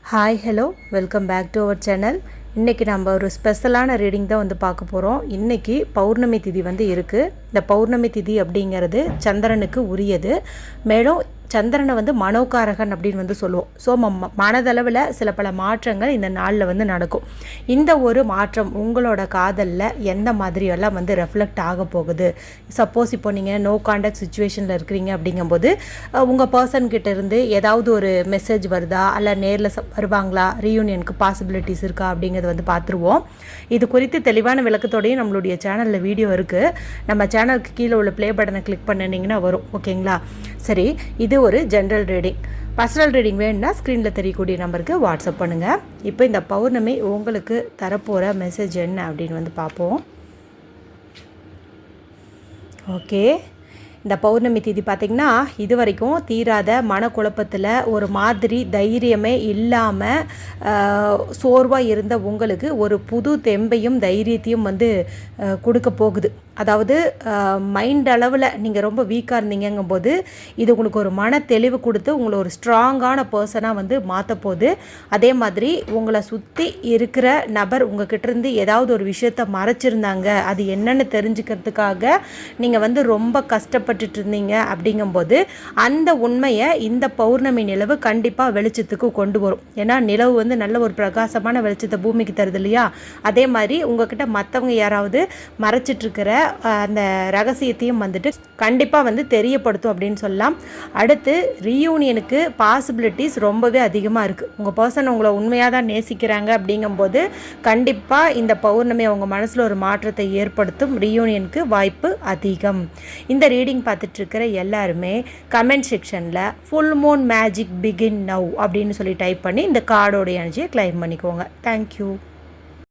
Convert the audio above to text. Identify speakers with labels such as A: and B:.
A: Hi hello welcome back to our channel. இன்றைக்கி நம்ம ஒரு ஸ்பெஷலான ரீடிங் தான் வந்து பார்க்க போகிறோம். இன்றைக்கி பௌர்ணமி திதி வந்து இருக்குது. இந்த பௌர்ணமி திதி அப்படிங்கிறது சந்திரனுக்கு உரியது. மேலும் சந்திரனை வந்து மனோகாரகன் அப்படின்னு வந்து சொல்லுவோம். ஸோ மனதளவில் சில பல மாற்றங்கள் இந்த நாளில் வந்து நடக்கும். இந்த ஒரு மாற்றம் உங்களோட காதலில் எந்த மாதிரியெல்லாம் வந்து ரெஃப்ளெக்ட் ஆக போகுது. சப்போஸ் இப்போ நீங்கள் நோ கான்டாக்ட் சுச்சுவேஷனில் இருக்கிறீங்க அப்படிங்கும்போது உங்கள் பர்சன்கிட்ட இருந்து ஏதாவது ஒரு மெசேஜ் வருதா, அல்ல நேரில் வருவாங்களா, ரீயூனியனுக்கு பாசிபிலிட்டிஸ் இருக்கா அப்படிங்கிறத வந்து பார்த்துருவோம். இது குறித்து தெளிவான விளக்கத்தோடையும் நம்மளுடைய சேனலில் வீடியோ இருக்குது. நம்ம சேனலுக்கு கீழே உள்ள ப்ளே பட்டனை கிளிக் பண்ணினீங்கன்னா வரும். ஓகேங்களா? சரி, இது ஒரு ஜென்ரல் ரீடிங். பர்சனல் ரீடிங் வேணும்னா ஸ்க்ரீனில் தெரியக்கூடிய நம்பருக்கு வாட்ஸ்அப் பண்ணுங்கள். இப்போ இந்த பௌர்ணமி உங்களுக்கு தரப்போகிற மெசேஜ் என்ன அப்படின்னு வந்து பார்ப்போம். ஓகே, இந்த பௌர்ணமி திதி பார்த்திங்கன்னா இது வரைக்கும் தீராத மனக்குழப்பத்தில் ஒரு மாதிரி தைரியமே இல்லாமல் சோர்வாக இருந்த உங்களுக்கு ஒரு புது தெம்பையும் தைரியத்தையும் வந்து கொடுக்க போகுது. அதாவது மைண்ட் அளவில் நீங்கள் ரொம்ப வீக்காக இருந்தீங்கும்போது இது உங்களுக்கு ஒரு மன தெளிவு கொடுத்து உங்களை ஒரு ஸ்ட்ராங்கான பர்சனாக வந்து மாற்ற போகுது. அதே மாதிரி உங்களை சுற்றி இருக்கிற நபர் உங்ககிட்டேருந்து ஏதாவது ஒரு விஷயத்தை மறைச்சிருந்தாங்க, அது என்னென்னு தெரிஞ்சுக்கிறதுக்காக நீங்கள் வந்து ரொம்ப கஷ்டப்பட்டுட்டு இருந்தீங்க அப்படிங்கும்போது அந்த உண்மையை இந்த பௌர்ணமி நிலவு கண்டிப்பாக வெளிச்சத்துக்கு கொண்டு வரும். ஏன்னா நிலவு வந்து நல்ல ஒரு பிரகாசமான வெளிச்சத்தை பூமிக்கு தருது இல்லையா? அதே மாதிரி உங்ககிட்ட மற்றவங்க யாராவது மறைச்சிட்ருக்கிற அந்த ரகசியத்தையும் வந்துட்டு கண்டிப்பாக வந்து தெரியப்படுத்தும் அப்படின்னு சொல்லலாம். அடுத்து ரீயூனியனுக்கு பாசிபிலிட்டிஸ் ரொம்பவே அதிகமாக இருக்குது. உங்கள் பர்சன் உங்களை உண்மையாக தான் நேசிக்கிறாங்க அப்படிங்கும்போது கண்டிப்பாக இந்த பௌர்ணமி அவங்க மனசில் ஒரு மாற்றத்தை ஏற்படுத்தும். ரீயூனியனுக்கு வாய்ப்பு அதிகம். இந்த ரீடிங் பார்த்துட்ருக்கிற எல்லாருமே கமெண்ட் செக்ஷனில் full Moon magic begin now அப்படின்னு சொல்லி டைப் பண்ணி இந்த கார்டோடைய எனர்ஜியை கிளைம் பண்ணிக்கோங்க. தேங்க்யூ.